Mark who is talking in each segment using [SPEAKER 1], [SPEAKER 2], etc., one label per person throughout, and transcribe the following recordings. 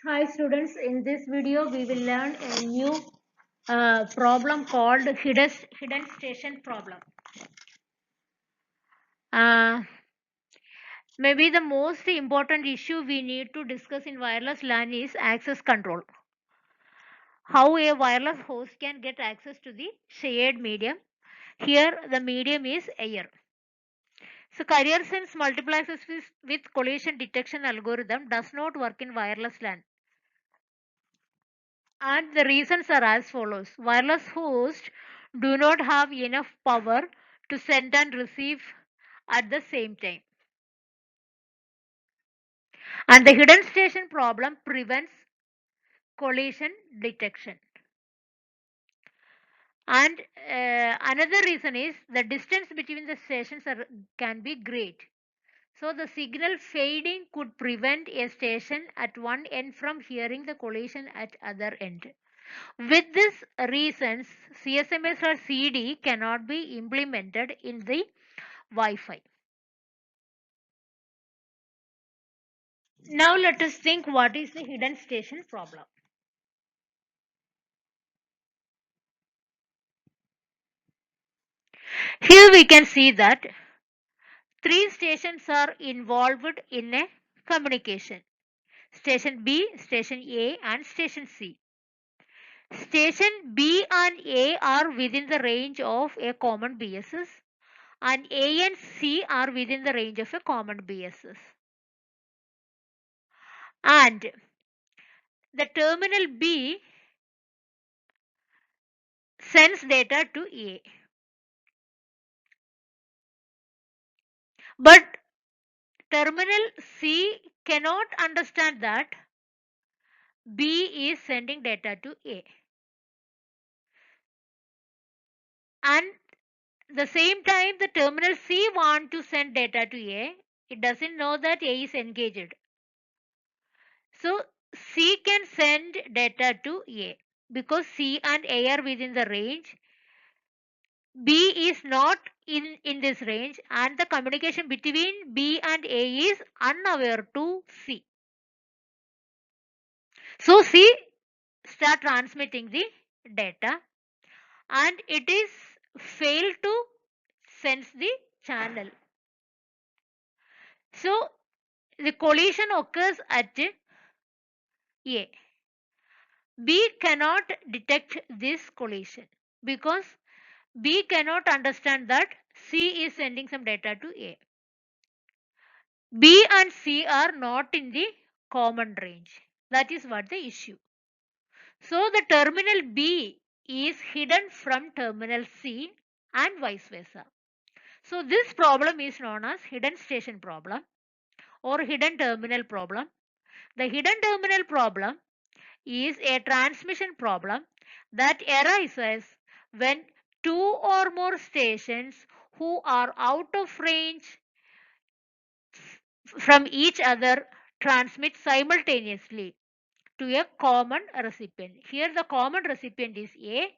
[SPEAKER 1] Hi students, in this video we will learn a new problem called hidden station problem. Uh, Maybe the most important issue we need to discuss in wireless LAN is access control. How a wireless host can get access to the shared medium. Here the medium is air. So carrier sense multiplexes with collision detection algorithm does not work in wireless LAN. And the reasons are as follows. Wireless hosts do not have enough power to send and receive at the same time. And the hidden station problem prevents collision detection. And another reason is the distance between the stations can be great. So the signal fading could prevent a station at one end from hearing the collision at other end. With these reasons, CSMS or CD cannot be implemented in the Wi-Fi. Now let us think what is the hidden station problem. Here we can see that three stations are involved in a communication. Station B, Station A and Station C. Station B and A are within the range of a common BSS and A and C are within the range of a common BSS. And the terminal B sends data to A. But terminal C cannot understand that B is sending data to A. And the same time the terminal C want to send data to A, it doesn't know that A is engaged. So C can send data to A because C and A are within the range. B is not in this range and the communication between B and A is unaware to C. So C start transmitting the data and it is failed to sense the channel. So the collision occurs at A. B cannot detect this collision because B cannot understand that C is sending some data to A. B and C are not in the common range. That is what the issue. So the terminal B is hidden from terminal C and vice versa. So this problem is known as hidden station problem or hidden terminal problem. The hidden terminal problem is a transmission problem that arises when two or more stations who are out of range from each other transmit simultaneously to a common recipient. Here the common recipient is A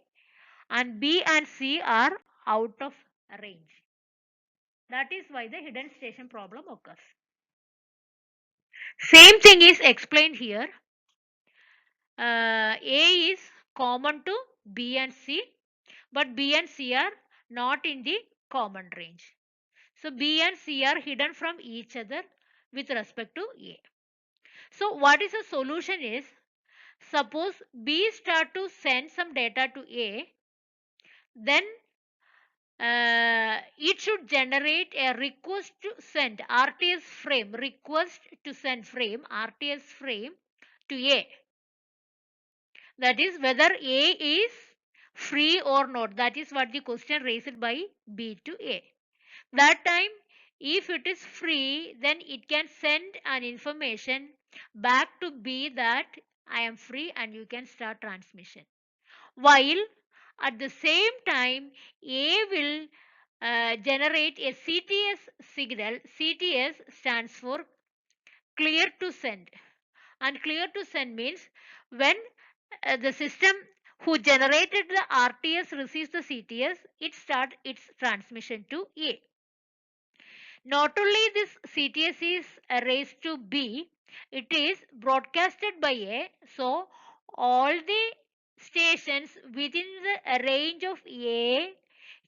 [SPEAKER 1] and B and C are out of range. That is why the hidden station problem occurs. Same thing is explained here. A is common to B and C, but B and C are not in the common range. So B and C are hidden from each other with respect to A. So what is the solution is, suppose B start to send some data to A, then it should generate a request to send RTS frame, request to send frame, RTS frame to A. That is whether A is free or not. That is what the question raised by B to A. That time, if it is free, then it can send an information back to B that I am free and you can start transmission. While at the same time, A will generate a CTS signal. CTS stands for clear to send. And clear to send means when the system who generated the RTS receives the CTS, it starts its transmission to A. Not only this CTS is raised to B, it is broadcasted by A. So all the stations within the range of A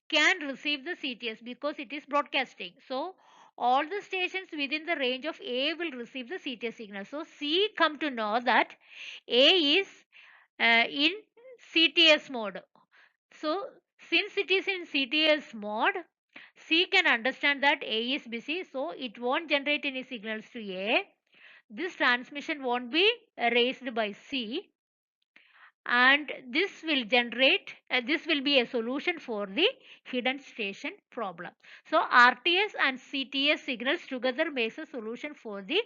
[SPEAKER 1] can receive the CTS because it is broadcasting. So all the stations within the range of A will receive the CTS signal. So C come to know that A is in CTS mode. So since it is in CTS mode, C can understand that A is busy, so it won't generate any signals to A. This transmission won't be raised by C, and this will generate, this will be a solution for the hidden station problem. So RTS and CTS signals together makes a solution for the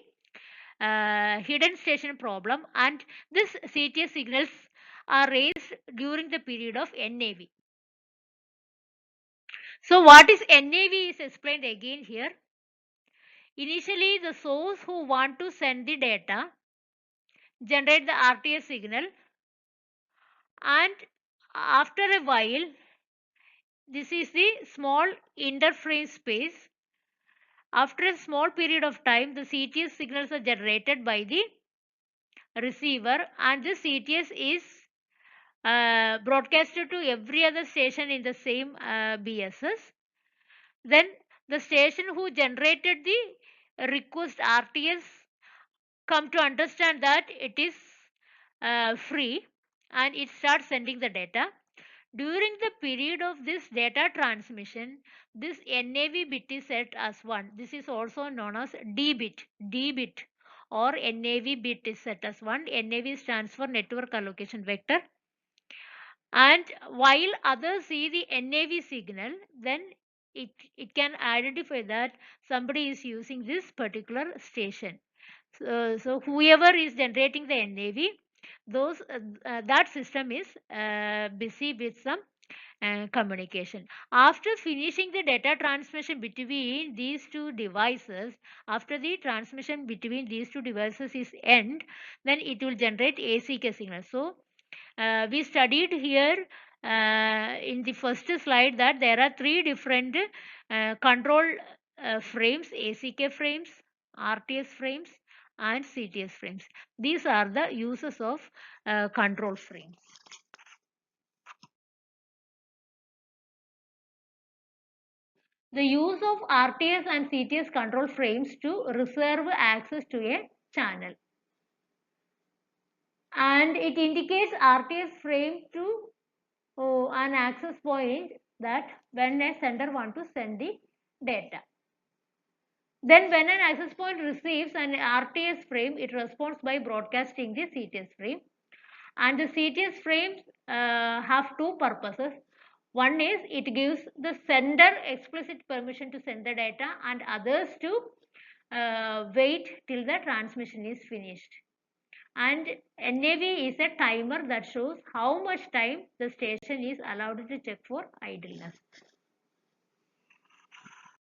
[SPEAKER 1] hidden station problem, and this CTS signals are raised during the period of NAV. So what is NAV is explained again here. Initially, the source who want to send the data generate the RTS signal, and after a while, this is the small interframe space. After a small period of time, the CTS signals are generated by the receiver, and the CTS is broadcasted to every other station in the same BSS. Then the station who generated the request RTS come to understand that it is free, and it starts sending the data. During the period of this data transmission, this NAV bit is set as 1. This is also known as D bit. D bit or NAV bit is set as 1. NAV stands for network allocation vector. And while others see the NAV signal, then it can identify that somebody is using this particular station. So whoever is generating the NAV, that system is busy with some communication. After finishing the data transmission between these two devices, after the transmission between these two devices is end, then it will generate ACK signal. So we studied here in the first slide that there are 3 different control frames: ACK frames, RTS frames, and CTS frames. These are the uses of control frames. The use of RTS and CTS control frames to reserve access to a channel, and it indicates RTS frame to an access point that when a sender wants to send the data. Then when an access point receives an RTS frame, it responds by broadcasting the CTS frame. And the CTS frames have 2 purposes. One is it gives the sender explicit permission to send the data, and others to wait till the transmission is finished. And NAV is a timer that shows how much time the station is allowed to check for idleness.